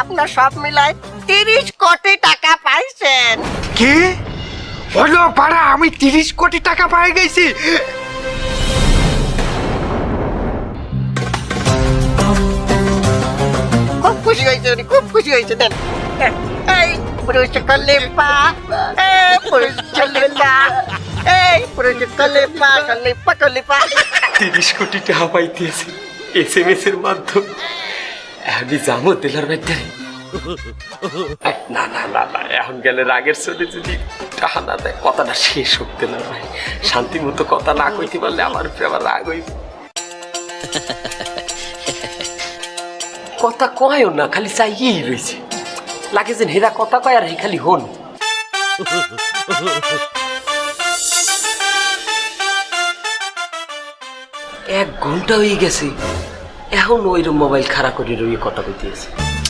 আপনার সব মিলাই 30 কোটি টাকা পাইছেন। কি হলো পাড়া? আমি 30 কোটি টাকা পাই গেছি। খুব খুশি হয়েছে উনি, খুব খুশি হয়েছে। দেন এই পুরুষ কলিপা, এই পুরুষ কলিপা, এই পুরুষ কলিপা, কলিপা কলিপা। 30 কোটি টাকা পাইতেছি SMS এর মাধ্যমে। আমি যাবো দিলার মধ্যে। না না না না, এখন গেলে রাগের চোটে যদি টাকা না দেয় কথাটা শেষ হতে না ভাই। শান্তি মতো কথা না কইতে পারলে আমার উপরে আবার রাগ হইব। কথা কয়ও না, খালি চাইয়েই রয়েছে। লাগে যে হেরা কথা কয় আর হে খালি হন। 1 ঘন্টা হয়ে গেছে, এখন ওইরকম মোবাইল খারাপ করে রয়ে কথা কইতেছে।